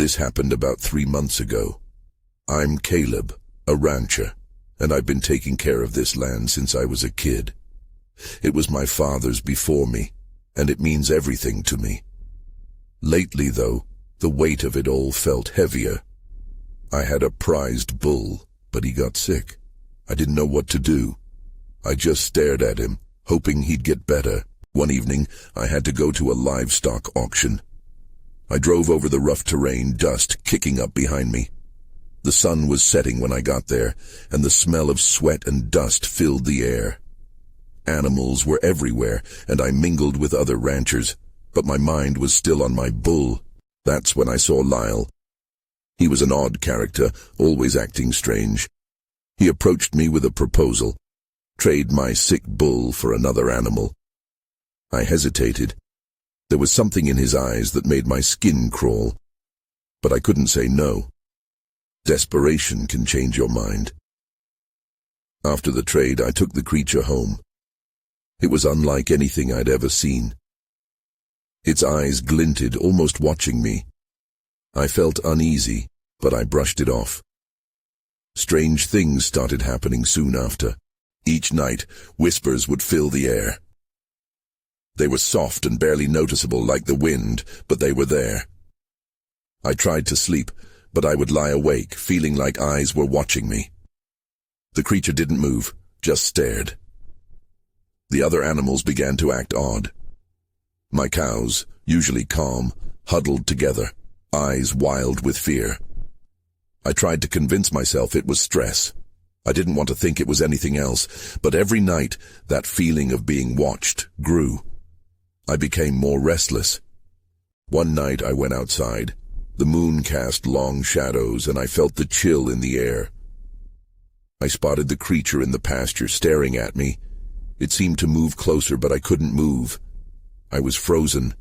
This happened about 3 months ago. I'm Caleb, a rancher, and I've been taking care of this land since I was a kid. It was my father's before me, and it means everything to me. Lately, though, the weight of it all felt heavier. I had a prized bull, but he got sick. I didn't know what to do. I just stared at him, hoping he'd get better. One evening, I had to go to a livestock auction. I drove over the rough terrain, dust kicking up behind me. The sun was setting when I got there, and the smell of sweat and dust filled the air. Animals were everywhere, and I mingled with other ranchers, but my mind was still on my bull. That's when I saw Lyle. He was an odd character, always acting strange. He approached me with a proposal: trade my sick bull for another animal. I hesitated. There was something in his eyes that made my skin crawl, but I couldn't say no. Desperation can change your mind. After the trade, I took the creature home. It was unlike anything I'd ever seen. Its eyes glinted, almost watching me. I felt uneasy, but I brushed it off. Strange things started happening soon after. Each night, whispers would fill the air. They were soft and barely noticeable like the wind, but they were there. I tried to sleep, but I would lie awake, feeling like eyes were watching me. The creature didn't move, just stared. The other animals began to act odd. My cows, usually calm, huddled together, eyes wild with fear. I tried to convince myself it was stress. I didn't want to think it was anything else, but every night that feeling of being watched grew. I became more restless. One night I went outside. The moon cast long shadows, and I felt the chill in the air. I spotted the creature in the pasture staring at me. It seemed to move closer, but I couldn't move. I was frozen.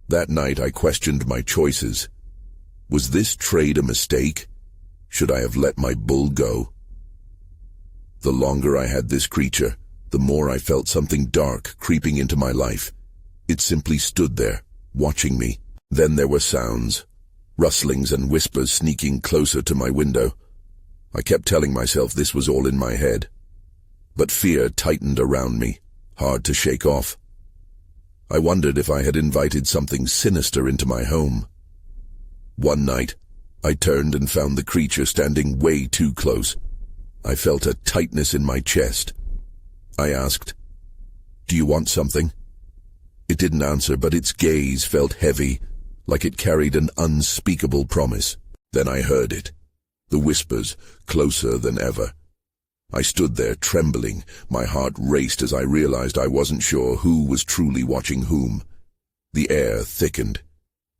That night I questioned my choices. Was this trade a mistake? Should I have let my bull go? The longer I had this creature, the more I felt something dark creeping into my life. It simply stood there, watching me. Then there were sounds, rustlings and whispers sneaking closer to my window. I kept telling myself this was all in my head. But fear tightened around me, hard to shake off. I wondered if I had invited something sinister into my home. One night, I turned and found the creature standing way too close. I felt a tightness in my chest. I asked, "Do you want something?" It didn't answer, but its gaze felt heavy, like it carried an unspeakable promise. Then I heard it, the whispers, closer than ever. I stood there trembling, my heart raced as I realized I wasn't sure who was truly watching whom. The air thickened.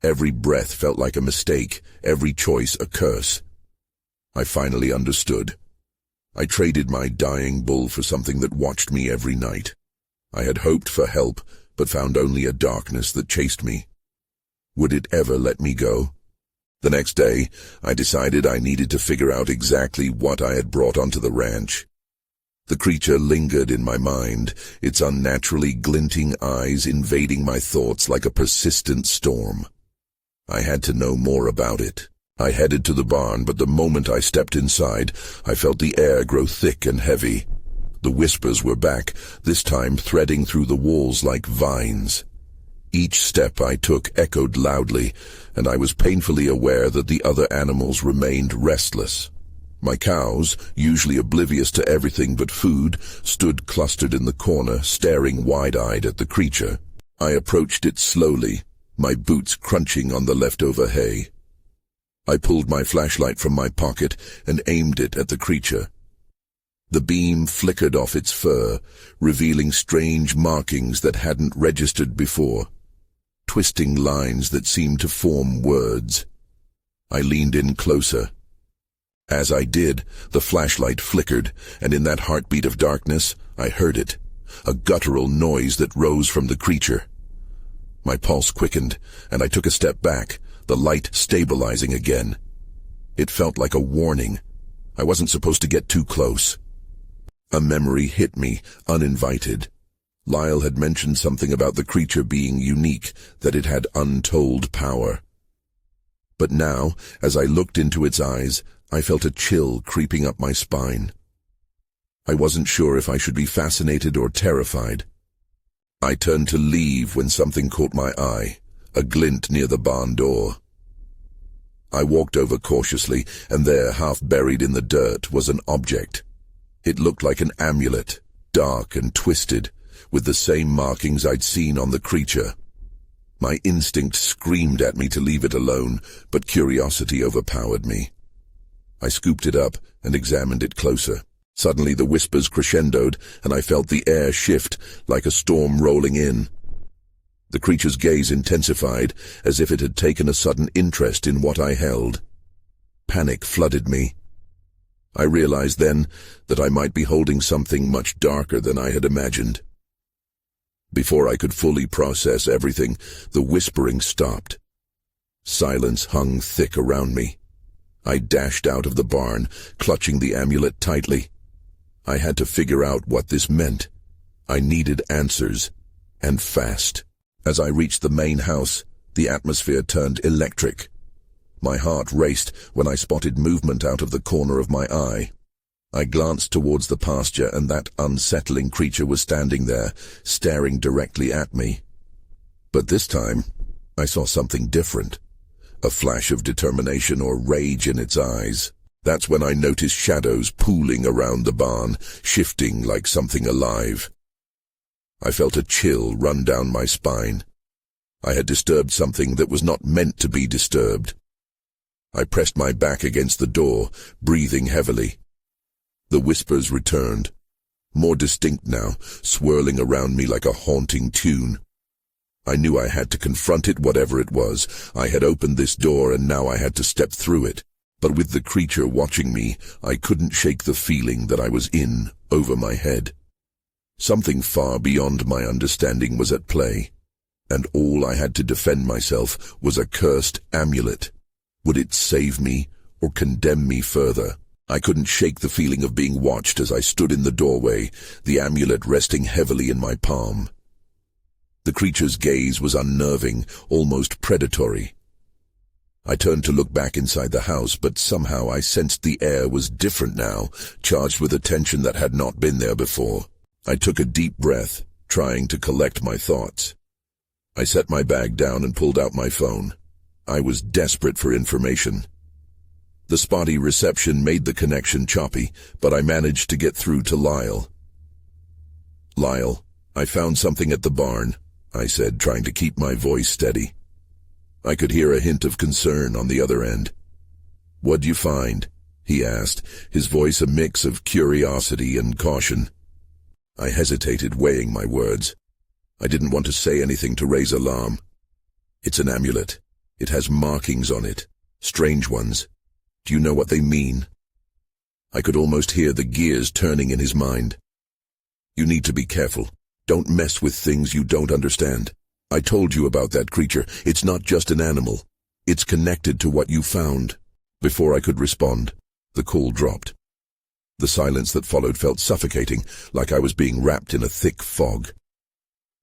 Every breath felt like a mistake, every choice a curse. I finally understood. I traded my dying bull for something that watched me every night. I had hoped for help, but found only a darkness that chased me. Would it ever let me go? The next day, I decided I needed to figure out exactly what I had brought onto the ranch. The creature lingered in my mind, its unnaturally glinting eyes invading my thoughts like a persistent storm. I had to know more about it. I headed to the barn, but the moment I stepped inside, I felt the air grow thick and heavy. The whispers were back, this time threading through the walls like vines. Each step I took echoed loudly, and I was painfully aware that the other animals remained restless. My cows, usually oblivious to everything but food, stood clustered in the corner, staring wide-eyed at the creature. I approached it slowly, my boots crunching on the leftover hay. I pulled my flashlight from my pocket and aimed it at the creature. The beam flickered off its fur, revealing strange markings that hadn't registered before, twisting lines that seemed to form words. I leaned in closer. As I did, the flashlight flickered, and in that heartbeat of darkness, I heard it, a guttural noise that rose from the creature. My pulse quickened, and I took a step back, the light stabilizing again. It felt like a warning. I wasn't supposed to get too close. A memory hit me, uninvited. Lyle had mentioned something about the creature being unique, that it had untold power. But now, as I looked into its eyes, I felt a chill creeping up my spine. I wasn't sure if I should be fascinated or terrified. I turned to leave when something caught my eye, a glint near the barn door. I walked over cautiously, and there, half buried in the dirt, was an object. It looked like an amulet, dark and twisted, with the same markings I'd seen on the creature. My instinct screamed at me to leave it alone, but curiosity overpowered me. I scooped it up and examined it closer. Suddenly the whispers crescendoed, and I felt the air shift like a storm rolling in. The creature's gaze intensified, as if it had taken a sudden interest in what I held. Panic flooded me. I realized then that I might be holding something much darker than I had imagined. Before I could fully process everything, the whispering stopped. Silence hung thick around me. I dashed out of the barn, clutching the amulet tightly. I had to figure out what this meant. I needed answers, and fast. As I reached the main house, the atmosphere turned electric. My heart raced when I spotted movement out of the corner of my eye. I glanced towards the pasture, and that unsettling creature was standing there, staring directly at me. But this time, I saw something different. A flash of determination or rage in its eyes. That's when I noticed shadows pooling around the barn, shifting like something alive. I felt a chill run down my spine. I had disturbed something that was not meant to be disturbed. I pressed my back against the door, breathing heavily. The whispers returned, more distinct now, swirling around me like a haunting tune. I knew I had to confront it, whatever it was. I had opened this door, and now I had to step through it. But with the creature watching me, I couldn't shake the feeling that I was in over my head. Something far beyond my understanding was at play, and all I had to defend myself was a cursed amulet. Would it save me or condemn me further? I couldn't shake the feeling of being watched as I stood in the doorway, the amulet resting heavily in my palm. The creature's gaze was unnerving, almost predatory. I turned to look back inside the house, but somehow I sensed the air was different now, charged with a tension that had not been there before. I took a deep breath, trying to collect my thoughts. I set my bag down and pulled out my phone. I was desperate for information. The spotty reception made the connection choppy, but I managed to get through to Lyle. "Lyle, I found something at the barn," I said, trying to keep my voice steady. I could hear a hint of concern on the other end. "What'd you find?" he asked, his voice a mix of curiosity and caution. I hesitated, weighing my words. I didn't want to say anything to raise alarm. "It's an amulet. It has markings on it, strange ones. Do you know what they mean?" I could almost hear the gears turning in his mind. "You need to be careful. Don't mess with things you don't understand. I told you about that creature. It's not just an animal. It's connected to what you found." Before I could respond, the call dropped. The silence that followed felt suffocating, like I was being wrapped in a thick fog.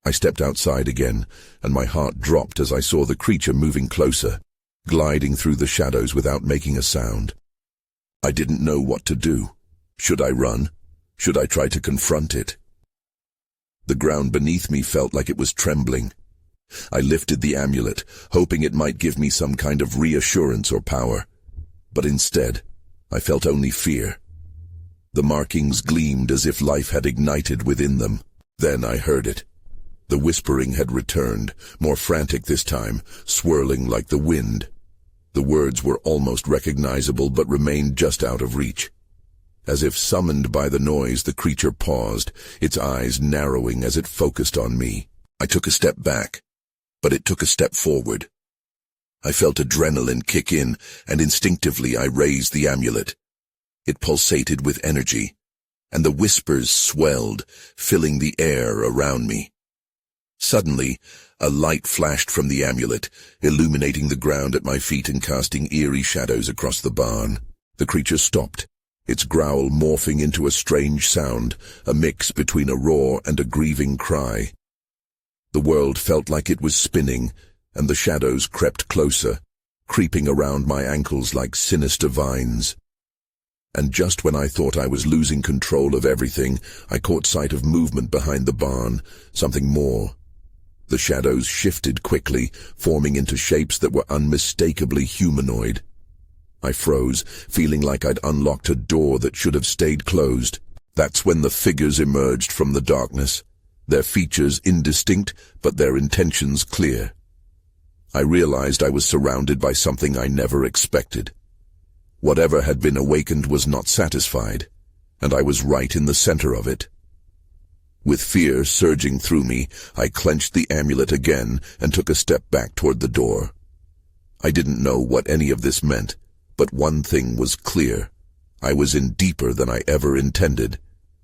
I stepped outside again, and my heart dropped as I saw the creature moving closer, gliding through the shadows without making a sound. I didn't know what to do. Should I run? Should I try to confront it? The ground beneath me felt like it was trembling. I lifted the amulet, hoping it might give me some kind of reassurance or power. But instead, I felt only fear. The markings gleamed as if life had ignited within them. Then I heard it. The whispering had returned, more frantic this time, swirling like the wind. The words were almost recognizable but remained just out of reach. As if summoned by the noise, the creature paused, its eyes narrowing as it focused on me. I took a step back, but it took a step forward. I felt adrenaline kick in, and instinctively I raised the amulet. It pulsated with energy, and the whispers swelled, filling the air around me. Suddenly, a light flashed from the amulet, illuminating the ground at my feet and casting eerie shadows across the barn. The creature stopped, its growl morphing into a strange sound, a mix between a roar and a grieving cry. The world felt like it was spinning, and the shadows crept closer, creeping around my ankles like sinister vines. And just when I thought I was losing control of everything, I caught sight of movement behind the barn, something more. The shadows shifted quickly, forming into shapes that were unmistakably humanoid. I froze, feeling like I'd unlocked a door that should have stayed closed. That's when the figures emerged from the darkness, their features indistinct, but their intentions clear. I realized I was surrounded by something I never expected. Whatever had been awakened was not satisfied, and I was right in the center of it. With fear surging through me, I clenched the amulet again and took a step back toward the door. I didn't know what any of this meant, but one thing was clear. I was in deeper than I ever intended,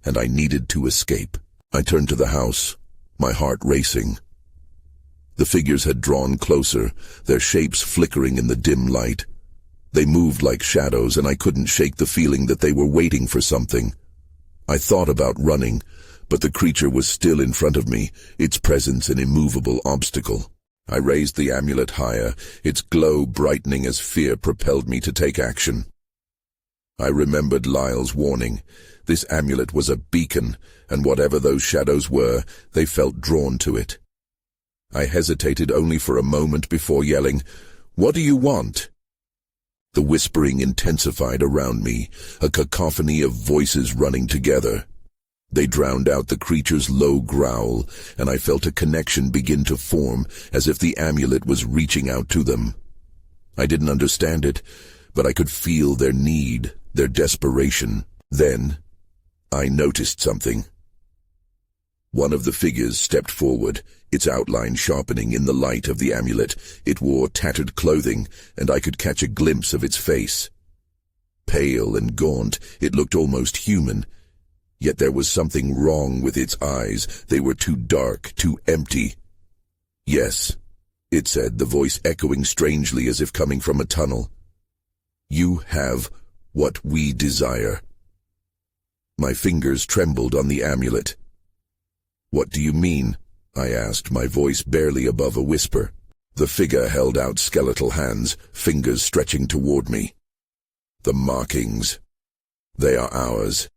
and I needed to escape. I turned to the house, my heart racing. The figures had drawn closer, their shapes flickering in the dim light. They moved like shadows, and I couldn't shake the feeling that they were waiting for something. I thought about running, but the creature was still in front of me, its presence an immovable obstacle. I raised the amulet higher, its glow brightening as fear propelled me to take action. I remembered Lyle's warning. This amulet was a beacon, and whatever those shadows were, they felt drawn to it. I hesitated only for a moment before yelling, "What do you want?" The whispering intensified around me, a cacophony of voices running together. They drowned out the creature's low growl, and I felt a connection begin to form, as if the amulet was reaching out to them. I didn't understand it, but I could feel their need, their desperation. Then, I noticed something. One of the figures stepped forward, its outline sharpening in the light of the amulet. It wore tattered clothing, and I could catch a glimpse of its face. Pale and gaunt, it looked almost human. Yet there was something wrong with its eyes. They were too dark, too empty. "Yes," it said, the voice echoing strangely as if coming from a tunnel. "You have what we desire." My fingers trembled on the amulet. "What do you mean?" I asked, my voice barely above a whisper. The figure held out skeletal hands, fingers stretching toward me. "The markings. They are ours.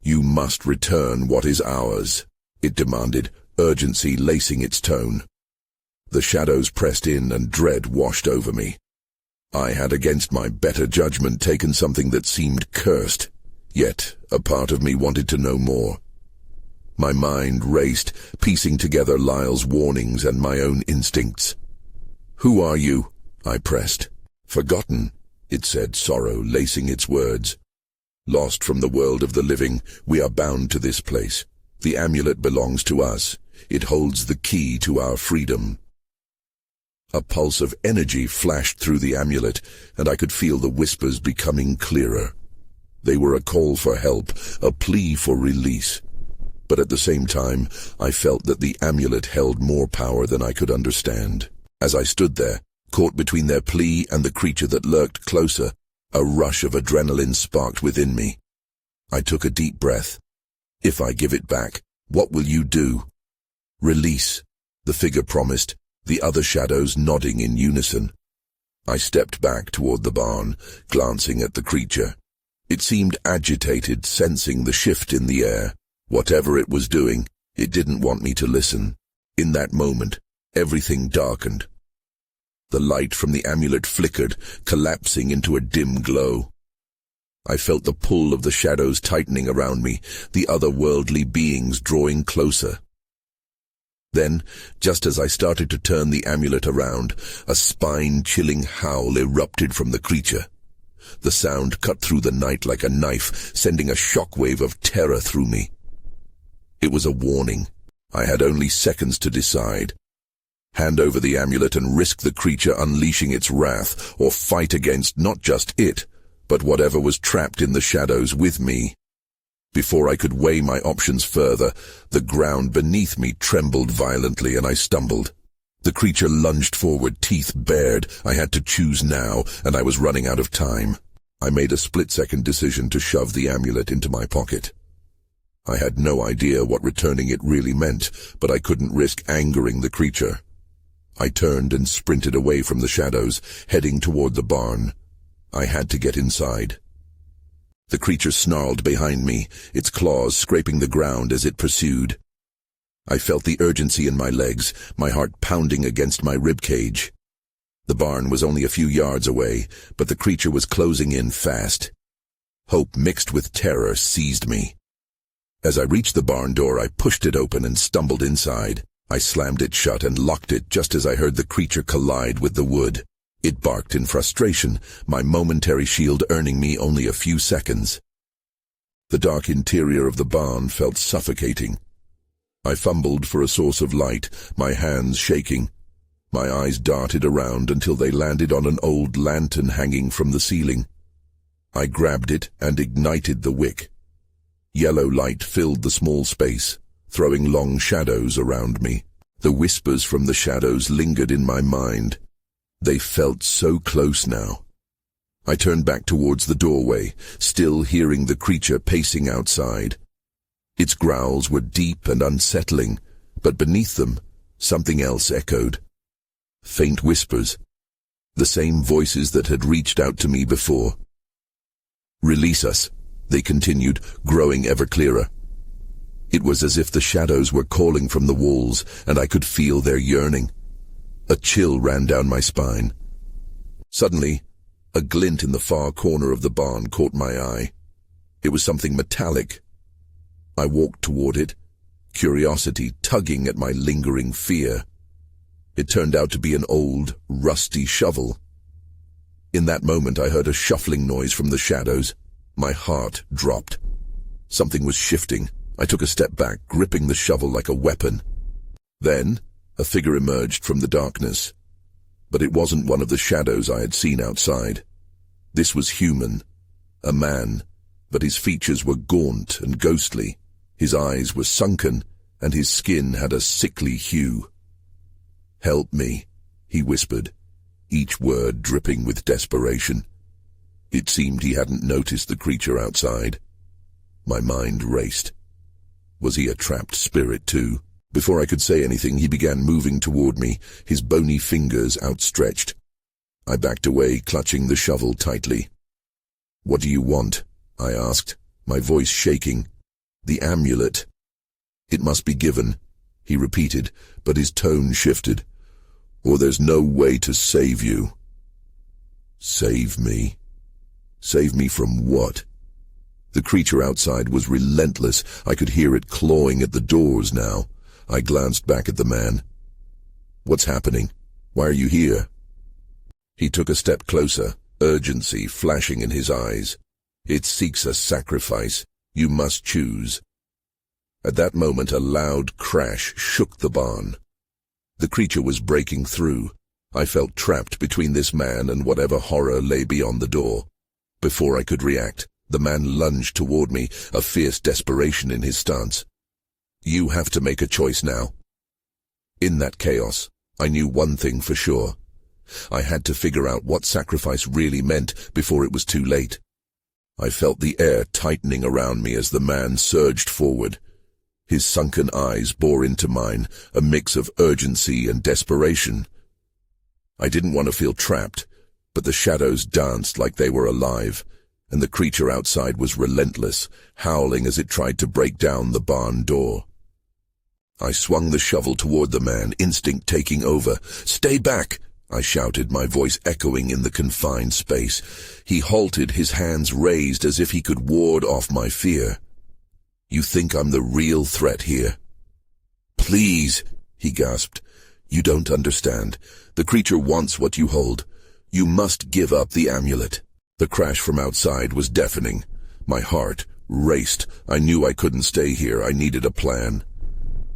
You must return what is ours," it demanded, urgency lacing its tone. The shadows pressed in and dread washed over me. I had against my better judgment taken something that seemed cursed, yet a part of me wanted to know more. My mind raced, piecing together Lyle's warnings and my own instincts. "Who are you?" I pressed. "Forgotten," it said, sorrow lacing its words. "Lost from the world of the living, we are bound to this place. The amulet belongs to us. It holds the key to our freedom." A pulse of energy flashed through the amulet, and I could feel the whispers becoming clearer. They were a call for help, a plea for release. But at the same time, I felt that the amulet held more power than I could understand. As I stood there, caught between their plea and the creature that lurked closer, a rush of adrenaline sparked within me. I took a deep breath. "If I give it back, what will you do?" "Release," the figure promised, the other shadows nodding in unison. I stepped back toward the barn, glancing at the creature. It seemed agitated, sensing the shift in the air. Whatever it was doing, it didn't want me to listen. In that moment, everything darkened. The light from the amulet flickered, collapsing into a dim glow. I felt the pull of the shadows tightening around me, the otherworldly beings drawing closer. Then, just as I started to turn the amulet around, a spine-chilling howl erupted from the creature. The sound cut through the night like a knife, sending a shockwave of terror through me. It was a warning. I had only seconds to decide. Hand over the amulet and risk the creature unleashing its wrath, or fight against not just it, but whatever was trapped in the shadows with me. Before I could weigh my options further, the ground beneath me trembled violently and I stumbled. The creature lunged forward, teeth bared. I had to choose now, and I was running out of time. I made a split-second decision to shove the amulet into my pocket. I had no idea what returning it really meant, but I couldn't risk angering the creature. I turned and sprinted away from the shadows, heading toward the barn. I had to get inside. The creature snarled behind me, its claws scraping the ground as it pursued. I felt the urgency in my legs, my heart pounding against my ribcage. The barn was only a few yards away, but the creature was closing in fast. Hope mixed with terror seized me. As I reached the barn door, I pushed it open and stumbled inside. I slammed it shut and locked it just as I heard the creature collide with the wood. It barked in frustration, my momentary shield earning me only a few seconds. The dark interior of the barn felt suffocating. I fumbled for a source of light, my hands shaking. My eyes darted around until they landed on an old lantern hanging from the ceiling. I grabbed it and ignited the wick. Yellow light filled the small space, throwing long shadows around me. The whispers from the shadows lingered in my mind. They felt so close now. I turned back towards the doorway, still hearing the creature pacing outside. Its growls were deep and unsettling, but beneath them, something else echoed. Faint whispers, the same voices that had reached out to me before. "Release us," they continued, growing ever clearer. It was as if the shadows were calling from the walls, and I could feel their yearning. A chill ran down my spine. Suddenly, a glint in the far corner of the barn caught my eye. It was something metallic. I walked toward it, curiosity tugging at my lingering fear. It turned out to be an old, rusty shovel. In that moment, I heard a shuffling noise from the shadows. My heart dropped. Something was shifting. I took a step back, gripping the shovel like a weapon. Then, a figure emerged from the darkness. But it wasn't one of the shadows I had seen outside. This was human, a man, but his features were gaunt and ghostly. His eyes were sunken, and his skin had a sickly hue. "Help me," he whispered, each word dripping with desperation. It seemed he hadn't noticed the creature outside. My mind raced. Was he a trapped spirit too? Before I could say anything, he began moving toward me, his bony fingers outstretched. I backed away, clutching the shovel tightly. "What do you want?" I asked, my voice shaking. "The amulet." "It must be given," he repeated, but his tone shifted. "Or there's no way to save you." Save me? Save me from what? The creature outside was relentless. I could hear it clawing at the doors now. I glanced back at the man. "What's happening? Why are you here?" He took a step closer, urgency flashing in his eyes. "It seeks a sacrifice. You must choose." At that moment, a loud crash shook the barn. The creature was breaking through. I felt trapped between this man and whatever horror lay beyond the door. Before I could react, the man lunged toward me, a fierce desperation in his stance. "You have to make a choice now." In that chaos, I knew one thing for sure. I had to figure out what sacrifice really meant before it was too late. I felt the air tightening around me as the man surged forward. His sunken eyes bore into mine, a mix of urgency and desperation. I didn't want to feel trapped, but the shadows danced like they were alive, and the creature outside was relentless, howling as it tried to break down the barn door. I swung the shovel toward the man, instinct taking over. "Stay back!" I shouted, my voice echoing in the confined space. He halted, his hands raised as if he could ward off my fear. "You think I'm the real threat here?" "Please," he gasped. "You don't understand. The creature wants what you hold. You must give up the amulet." The crash from outside was deafening. My heart raced. I knew I couldn't stay here. I needed a plan.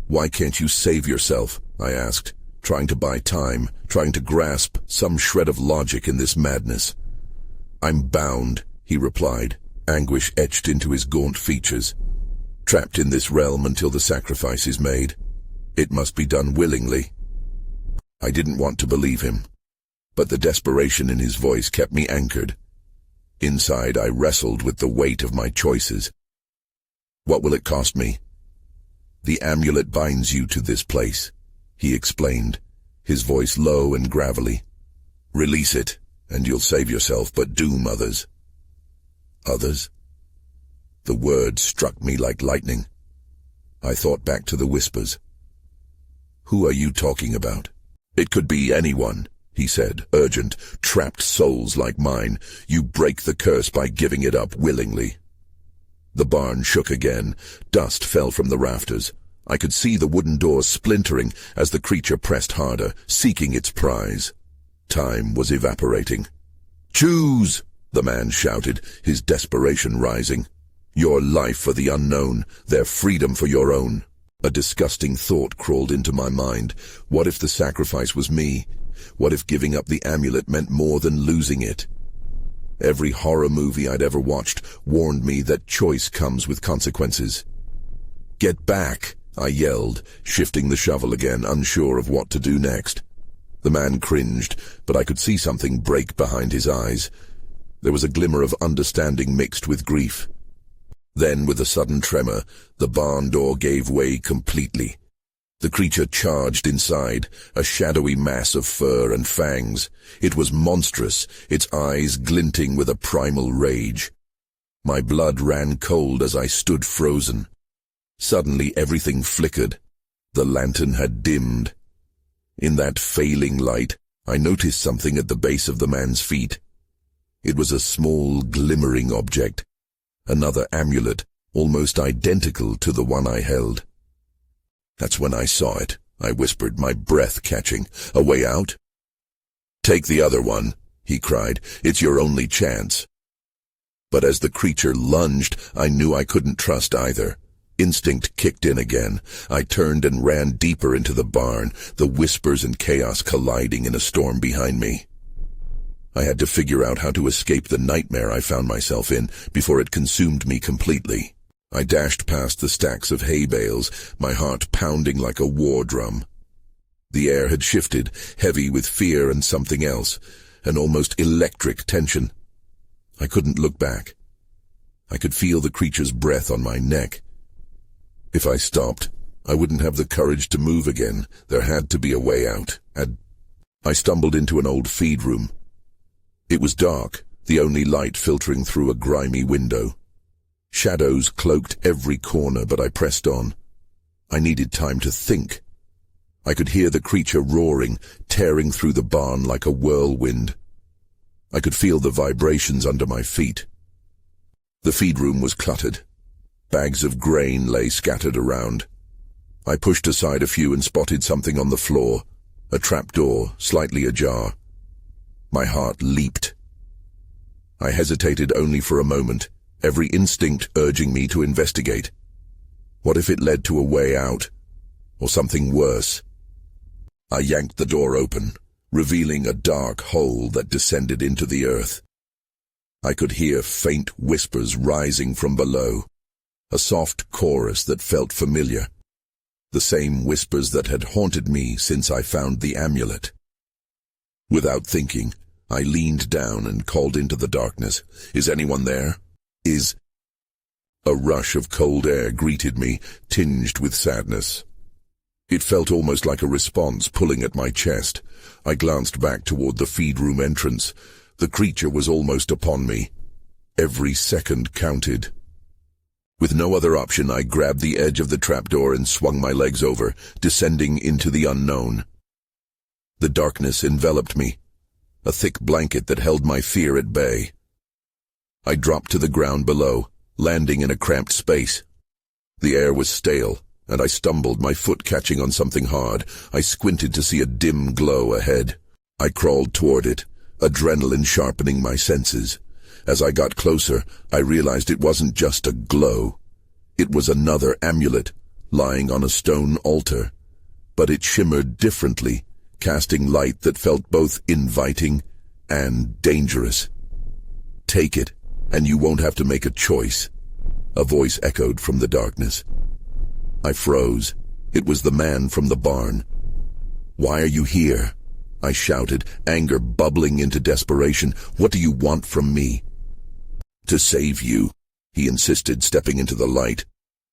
"Why can't you save yourself?" I asked, trying to buy time, trying to grasp some shred of logic in this madness. "I'm bound," he replied, anguish etched into his gaunt features. "Trapped in this realm until the sacrifice is made. It must be done willingly." I didn't want to believe him, but the desperation in his voice kept me anchored. Inside, I wrestled with the weight of my choices. "What will it cost me?" "The amulet binds you to this place," he explained, his voice low and gravelly. "Release it, and you'll save yourself, but doom others." Others? The word struck me like lightning. I thought back to the whispers. "Who are you talking about?" "It could be anyone," he said, urgent. "Trapped souls like mine. You break the curse by giving it up willingly." The barn shook again. Dust fell from the rafters. I could see the wooden door splintering as the creature pressed harder, seeking its prize. Time was evaporating. "Choose!" the man shouted, his desperation rising. "Your life for the unknown, their freedom for your own." A disgusting thought crawled into my mind. What if the sacrifice was me? What if giving up the amulet meant more than losing it? Every horror movie I'd ever watched warned me that choice comes with consequences. "Get back!" I yelled, shifting the shovel again, unsure of what to do next. The man cringed, but I could see something break behind his eyes. There was a glimmer of understanding mixed with grief. Then, with a sudden tremor, the barn door gave way completely. The creature charged inside, a shadowy mass of fur and fangs. It was monstrous, its eyes glinting with a primal rage. My blood ran cold as I stood frozen. Suddenly everything flickered. The lantern had dimmed. In that failing light, I noticed something at the base of the man's feet. It was a small, glimmering object. Another amulet, almost identical to the one I held. That's when I saw it, I whispered, my breath catching. "A way out?" "Take the other one," he cried. "It's your only chance." But as the creature lunged, I knew I couldn't trust either. Instinct kicked in again. I turned and ran deeper into the barn, the whispers and chaos colliding in a storm behind me. I had to figure out how to escape the nightmare I found myself in before it consumed me completely. I dashed past the stacks of hay bales, my heart pounding like a war drum. The air had shifted, heavy with fear and something else, an almost electric tension. I couldn't look back. I could feel the creature's breath on my neck. If I stopped, I wouldn't have the courage to move again. There had to be a way out. I stumbled into an old feed room. It was dark, the only light filtering through a grimy window. Shadows cloaked every corner, but I pressed on. I needed time to think. I could hear the creature roaring, tearing through the barn like a whirlwind. I could feel the vibrations under my feet. The feed room was cluttered. Bags of grain lay scattered around. I pushed aside a few and spotted something on the floor, a trapdoor, slightly ajar. My heart leaped. I hesitated only for a moment, every instinct urging me to investigate. What if it led to a way out, or something worse? I yanked the door open, revealing a dark hole that descended into the earth. I could hear faint whispers rising from below, a soft chorus that felt familiar, the same whispers that had haunted me since I found the amulet. Without thinking, I leaned down and called into the darkness. "Is anyone there? A rush of cold air greeted me, tinged with sadness. It felt almost like a response pulling at my chest. I glanced back toward the feed room entrance. The creature was almost upon me. Every second counted. With no other option, I grabbed the edge of the trapdoor and swung my legs over, descending into the unknown. The darkness enveloped me, a thick blanket that held my fear at bay. I dropped to the ground below, landing in a cramped space. The air was stale, and I stumbled, my foot catching on something hard. I squinted to see a dim glow ahead. I crawled toward it, adrenaline sharpening my senses. As I got closer, I realized it wasn't just a glow. It was another amulet, lying on a stone altar. But it shimmered differently, casting light that felt both inviting and dangerous. "Take it, and you won't have to make a choice," a voice echoed from the darkness. I froze. It was the man from the barn. "Why are you here?" I shouted, anger bubbling into desperation. "What do you want from me?" "To save you," he insisted, stepping into the light.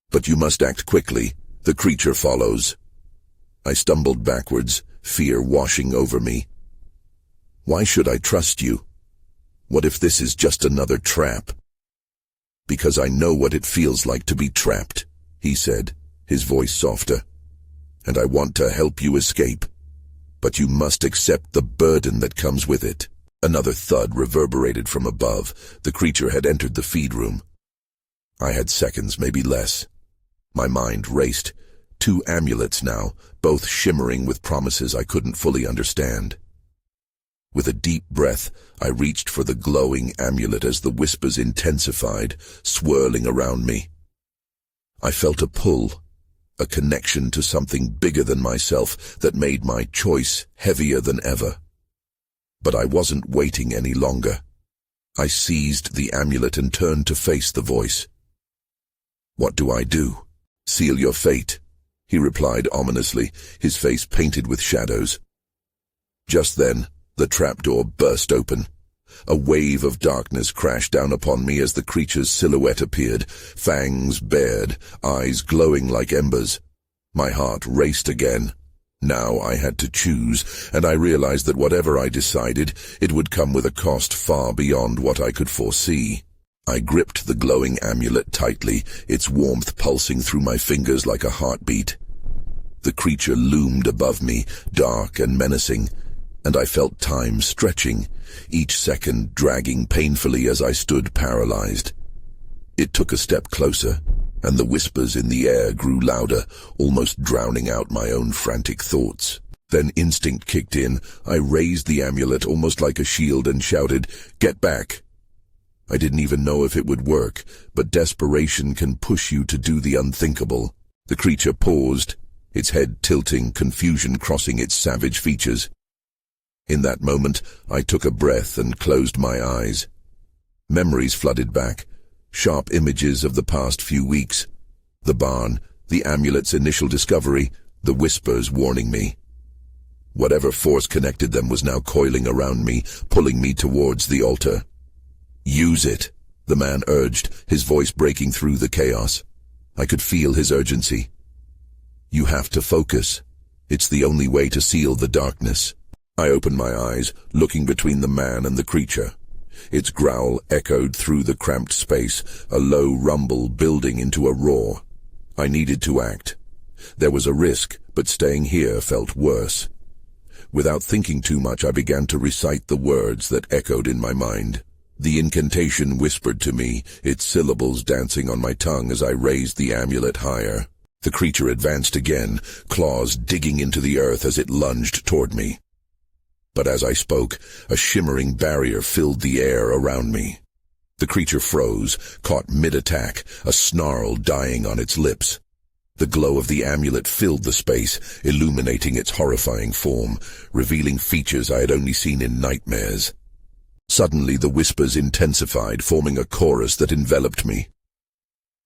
"But you must act quickly. The creature follows." I stumbled backwards, fear washing over me. Why should I trust you? What if this is just another trap? Because I know what it feels like to be trapped, he said, his voice softer. And I want to help you escape. But you must accept the burden that comes with it. Another thud reverberated from above. The creature had entered the feed room. I had seconds, maybe less. My mind raced. 2 amulets now, both shimmering with promises I couldn't fully understand. With a deep breath, I reached for the glowing amulet as the whispers intensified, swirling around me. I felt a pull, a connection to something bigger than myself that made my choice heavier than ever. But I wasn't waiting any longer. I seized the amulet and turned to face the voice. What do I do? Seal your fate, he replied ominously, his face painted with shadows. Just then, the trapdoor burst open. A wave of darkness crashed down upon me as the creature's silhouette appeared, fangs bared, eyes glowing like embers. My heart raced again. Now I had to choose, and I realized that whatever I decided, it would come with a cost far beyond what I could foresee. I gripped the glowing amulet tightly, its warmth pulsing through my fingers like a heartbeat. The creature loomed above me, dark and menacing, and I felt time stretching, each second dragging painfully as I stood paralyzed. It took a step closer, and the whispers in the air grew louder, almost drowning out my own frantic thoughts. Then instinct kicked in. I raised the amulet almost like a shield and shouted, "Get back!" I didn't even know if it would work, but desperation can push you to do the unthinkable. The creature paused, its head tilting, confusion crossing its savage features. In that moment, I took a breath and closed my eyes. Memories flooded back, sharp images of the past few weeks. The barn, the amulet's initial discovery, the whispers warning me. Whatever force connected them was now coiling around me, pulling me towards the altar. "Use it," the man urged, his voice breaking through the chaos. I could feel his urgency. "You have to focus. It's the only way to seal the darkness." I opened my eyes, looking between the man and the creature. Its growl echoed through the cramped space, a low rumble building into a roar. I needed to act. There was a risk, but staying here felt worse. Without thinking too much, I began to recite the words that echoed in my mind. The incantation whispered to me, its syllables dancing on my tongue as I raised the amulet higher. The creature advanced again, claws digging into the earth as it lunged toward me. But as I spoke, a shimmering barrier filled the air around me. The creature froze, caught mid-attack, a snarl dying on its lips. The glow of the amulet filled the space, illuminating its horrifying form, revealing features I had only seen in nightmares. Suddenly the whispers intensified, forming a chorus that enveloped me.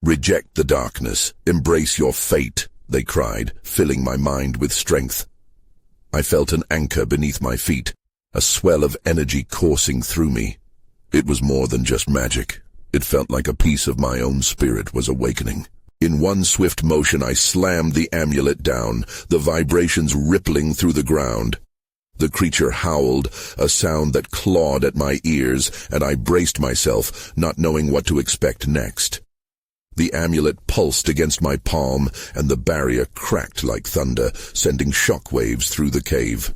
"Reject the darkness, embrace your fate," they cried, filling my mind with strength. I felt an anchor beneath my feet, a swell of energy coursing through me. It was more than just magic. It felt like a piece of my own spirit was awakening. In one swift motion I slammed the amulet down, the vibrations rippling through the ground. The creature howled, a sound that clawed at my ears, and I braced myself, not knowing what to expect next. The amulet pulsed against my palm, and the barrier cracked like thunder, sending shockwaves through the cave.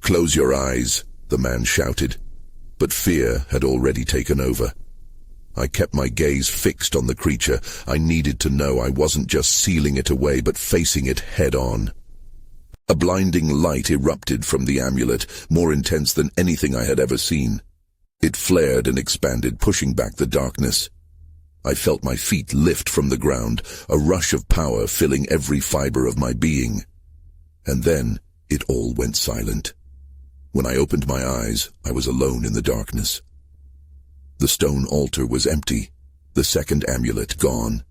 "Close your eyes," the man shouted, but fear had already taken over. I kept my gaze fixed on the creature. I needed to know I wasn't just sealing it away, but facing it head-on. A blinding light erupted from the amulet, more intense than anything I had ever seen. It flared and expanded, pushing back the darkness. I felt my feet lift from the ground, a rush of power filling every fiber of my being. And then it all went silent. When I opened my eyes, I was alone in the darkness. The stone altar was empty, the second amulet gone,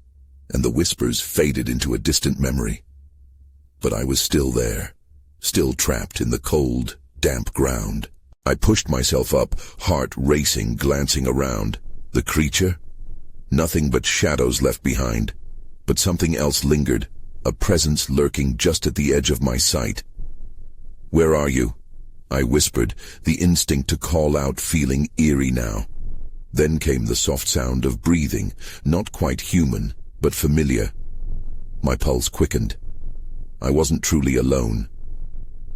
and the whispers faded into a distant memory. But I was still there, still trapped in the cold, damp ground. I pushed myself up, heart racing, glancing around. The creature? Nothing but shadows left behind. But something else lingered, a presence lurking just at the edge of my sight. "Where are you?" I whispered, the instinct to call out feeling eerie now. Then came the soft sound of breathing, not quite human, but familiar. My pulse quickened. I wasn't truly alone.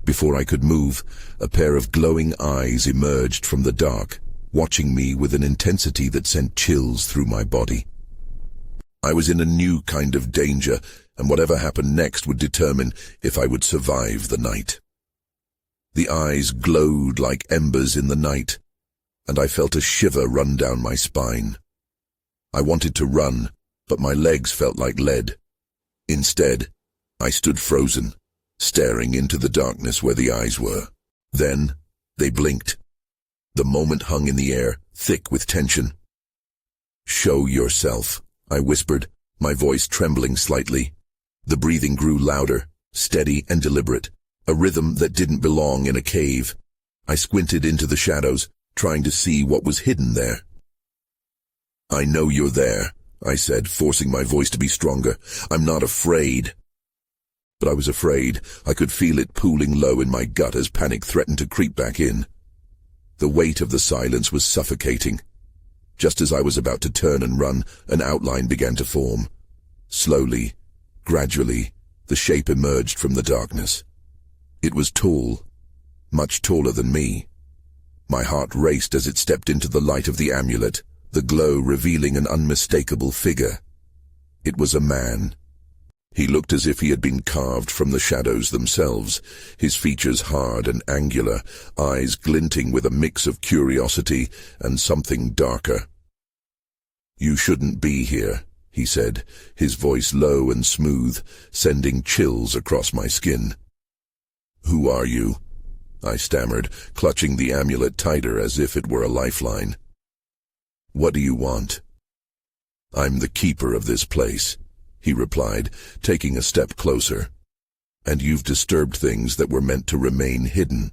Before I could move, a pair of glowing eyes emerged from the dark, watching me with an intensity that sent chills through my body. I was in a new kind of danger, and whatever happened next would determine if I would survive the night. The eyes glowed like embers in the night, and I felt a shiver run down my spine. I wanted to run, but my legs felt like lead. Instead, I stood frozen, staring into the darkness where the eyes were. Then, they blinked. The moment hung in the air, thick with tension. "Show yourself," I whispered, my voice trembling slightly. The breathing grew louder, steady and deliberate, a rhythm that didn't belong in a cave. I squinted into the shadows, trying to see what was hidden there. "I know you're there," I said, forcing my voice to be stronger. "I'm not afraid." But I was afraid. I could feel it pooling low in my gut as panic threatened to creep back in. The weight of the silence was suffocating. Just as I was about to turn and run, an outline began to form. Slowly, gradually, the shape emerged from the darkness. It was tall, much taller than me. My heart raced as it stepped into the light of the amulet, the glow revealing an unmistakable figure. It was a man. He looked as if he had been carved from the shadows themselves, his features hard and angular, eyes glinting with a mix of curiosity and something darker. "You shouldn't be here," he said, his voice low and smooth, sending chills across my skin. "Who are you?" I stammered, clutching the amulet tighter as if it were a lifeline. "What do you want?" "I'm the keeper of this place," he replied, taking a step closer. "And you've disturbed things that were meant to remain hidden."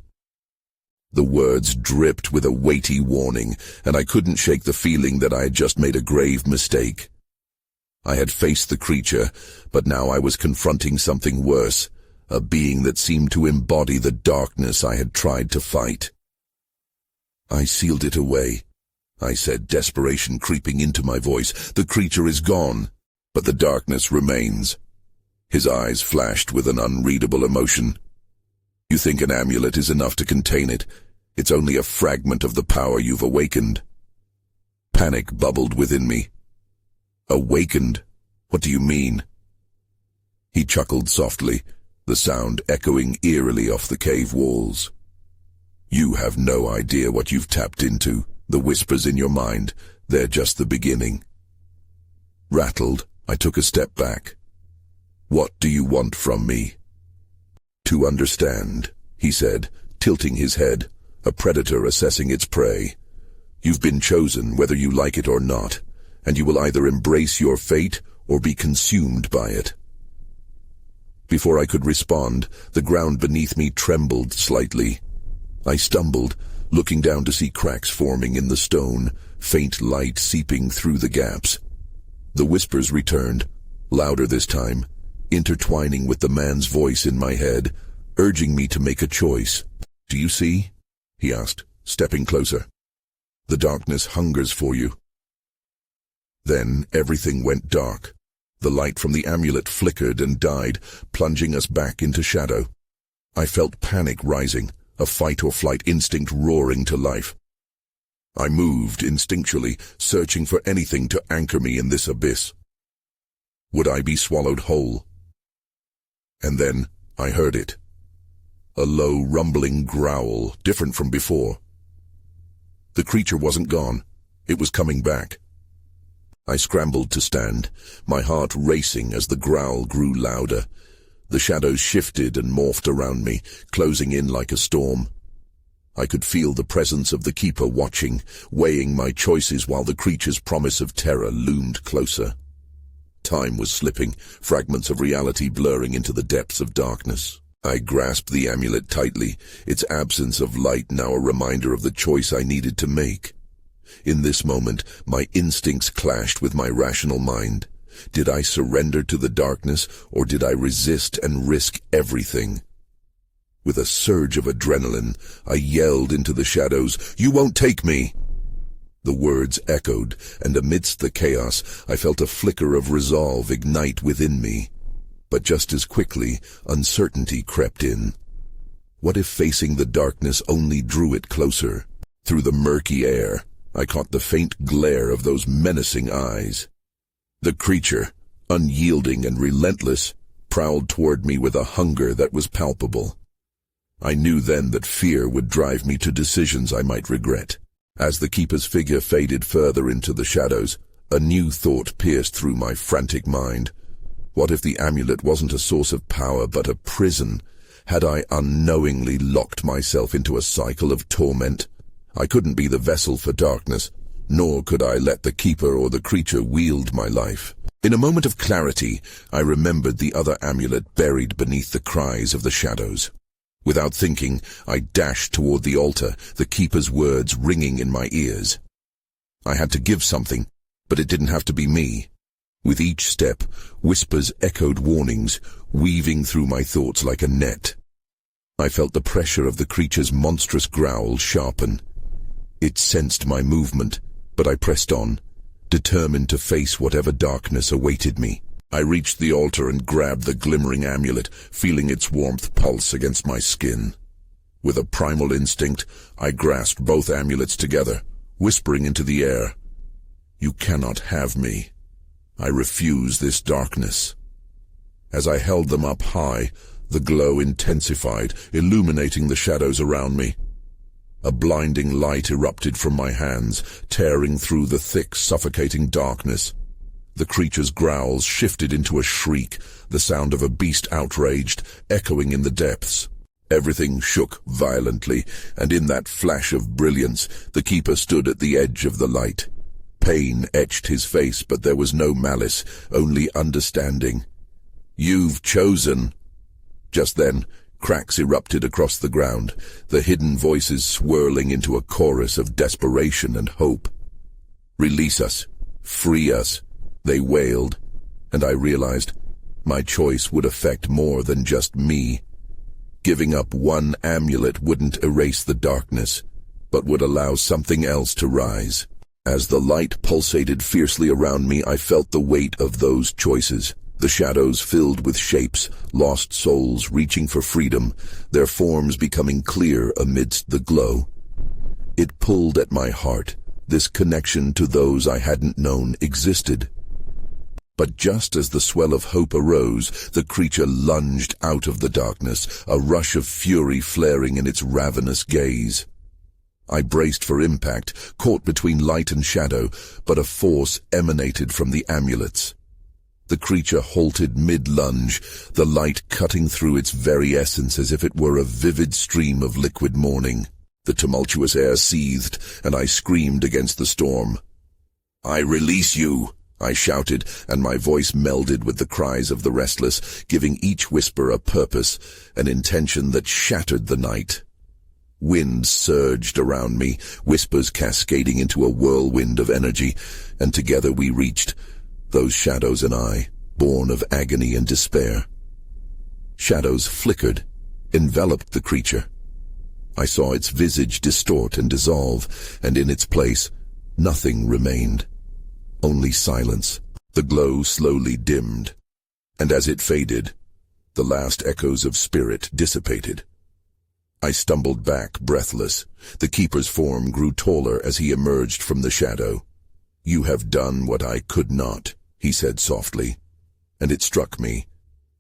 The words dripped with a weighty warning, and I couldn't shake the feeling that I had just made a grave mistake. I had faced the creature, but now I was confronting something worse, a being that seemed to embody the darkness I had tried to fight. "I sealed it away," I said, desperation creeping into my voice. "The creature is gone, but the darkness remains." His eyes flashed with an unreadable emotion. "You think an amulet is enough to contain it? It's only a fragment of the power you've awakened." Panic bubbled within me. "Awakened? What do you mean?" He chuckled softly, the sound echoing eerily off the cave walls. "You have no idea what you've tapped into. The whispers in your mind, they're just the beginning." Rattled, I took a step back. "What do you want from me?" "To understand," he said, tilting his head, a predator assessing its prey. "You've been chosen, whether you like it or not, and you will either embrace your fate or be consumed by it." Before I could respond, the ground beneath me trembled slightly. I stumbled, looking down to see cracks forming in the stone, faint light seeping through the gaps. The whispers returned, louder this time, intertwining with the man's voice in my head, urging me to make a choice. "Do you see?" he asked, stepping closer. "The darkness hungers for you." Then everything went dark. The light from the amulet flickered and died, plunging us back into shadow. I felt panic rising, a fight-or-flight instinct roaring to life. I moved instinctually, searching for anything to anchor me in this abyss. Would I be swallowed whole? And then I heard it. A low, rumbling growl, different from before. The creature wasn't gone. It was coming back. I scrambled to stand, my heart racing as the growl grew louder. The shadows shifted and morphed around me, closing in like a storm. I could feel the presence of the keeper watching, weighing my choices while the creature's promise of terror loomed closer. Time was slipping, fragments of reality blurring into the depths of darkness. I grasped the amulet tightly, its absence of light now a reminder of the choice I needed to make. In this moment, my instincts clashed with my rational mind. Did I surrender to the darkness, or did I resist and risk everything? With a surge of adrenaline, I yelled into the shadows, "You won't take me!" The words echoed, and amidst the chaos, I felt a flicker of resolve ignite within me. But just as quickly, uncertainty crept in. What if facing the darkness only drew it closer? Through the murky air, I caught the faint glare of those menacing eyes. The creature, unyielding and relentless, prowled toward me with a hunger that was palpable. I knew then that fear would drive me to decisions I might regret. As the keeper's figure faded further into the shadows, a new thought pierced through my frantic mind. What if the amulet wasn't a source of power but a prison? Had I unknowingly locked myself into a cycle of torment? I couldn't be the vessel for darkness, nor could I let the keeper or the creature wield my life. In a moment of clarity, I remembered the other amulet buried beneath the cries of the shadows. Without thinking, I dashed toward the altar, the keeper's words ringing in my ears. I had to give something, but it didn't have to be me. With each step, whispers echoed warnings, weaving through my thoughts like a net. I felt the pressure of the creature's monstrous growl sharpen. It sensed my movement, but I pressed on, determined to face whatever darkness awaited me. I reached the altar and grabbed the glimmering amulet, feeling its warmth pulse against my skin. With a primal instinct, I grasped both amulets together, whispering into the air, "You cannot have me. I refuse this darkness." As I held them up high, the glow intensified, illuminating the shadows around me. A blinding light erupted from my hands, tearing through the thick, suffocating darkness. The creature's growls shifted into a shriek, the sound of a beast outraged, echoing in the depths. Everything shook violently, and in that flash of brilliance, the keeper stood at the edge of the light. Pain etched his face, but there was no malice, only understanding. "You've chosen." Just then, cracks erupted across the ground, the hidden voices swirling into a chorus of desperation and hope. "Release us. Free us," they wailed, and I realized my choice would affect more than just me. Giving up one amulet wouldn't erase the darkness, but would allow something else to rise. As the light pulsated fiercely around me, I felt the weight of those choices. The shadows filled with shapes, lost souls reaching for freedom, their forms becoming clear amidst the glow. It pulled at my heart, this connection to those I hadn't known existed. But just as the swell of hope arose, the creature lunged out of the darkness, a rush of fury flaring in its ravenous gaze. I braced for impact, caught between light and shadow, but a force emanated from the amulets. The creature halted mid-lunge, the light cutting through its very essence as if it were a vivid stream of liquid morning. The tumultuous air seethed, and I screamed against the storm. "I release you!" I shouted, and my voice melded with the cries of the restless, giving each whisper a purpose, an intention that shattered the night. Wind surged around me, whispers cascading into a whirlwind of energy, and together we reached, those shadows and I, born of agony and despair. Shadows flickered, enveloped the creature. I saw its visage distort and dissolve, and in its place, nothing remained. Only silence. The glow slowly dimmed, and as it faded, the last echoes of spirit dissipated. I stumbled back, breathless. The keeper's form grew taller as he emerged from the shadow. "You have done what I could not," he said softly, and it struck me.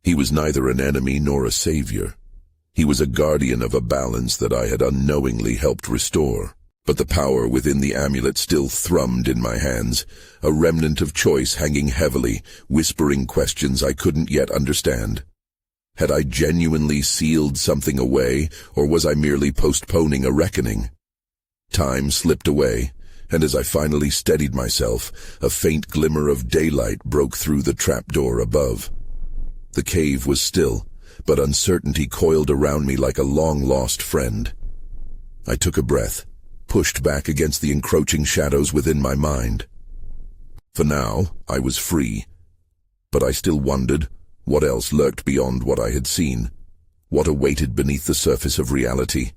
He was neither an enemy nor a savior. He was a guardian of a balance that I had unknowingly helped restore. But the power within the amulet still thrummed in my hands, a remnant of choice hanging heavily, whispering questions I couldn't yet understand. Had I genuinely sealed something away, or was I merely postponing a reckoning? Time slipped away, and as I finally steadied myself, a faint glimmer of daylight broke through the trapdoor above. The cave was still, but uncertainty coiled around me like a long-lost friend. I took a breath, pushed back against the encroaching shadows within my mind. For now, I was free, but I still wondered what else lurked beyond what I had seen. What awaited beneath the surface of reality?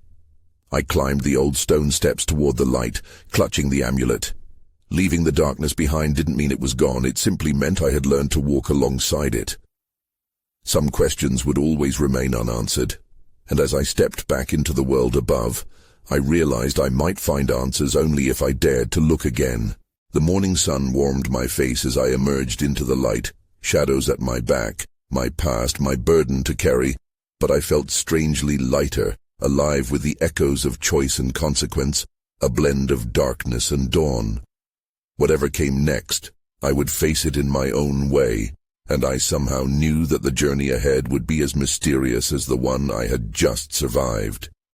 I climbed the old stone steps toward the light, clutching the amulet. Leaving the darkness behind didn't mean it was gone, it simply meant I had learned to walk alongside it. Some questions would always remain unanswered, and as I stepped back into the world above, I realized I might find answers only if I dared to look again. The morning sun warmed my face as I emerged into the light, shadows at my back, my past, my burden to carry, but I felt strangely lighter, alive with the echoes of choice and consequence, a blend of darkness and dawn. Whatever came next, I would face it in my own way, and I somehow knew that the journey ahead would be as mysterious as the one I had just survived.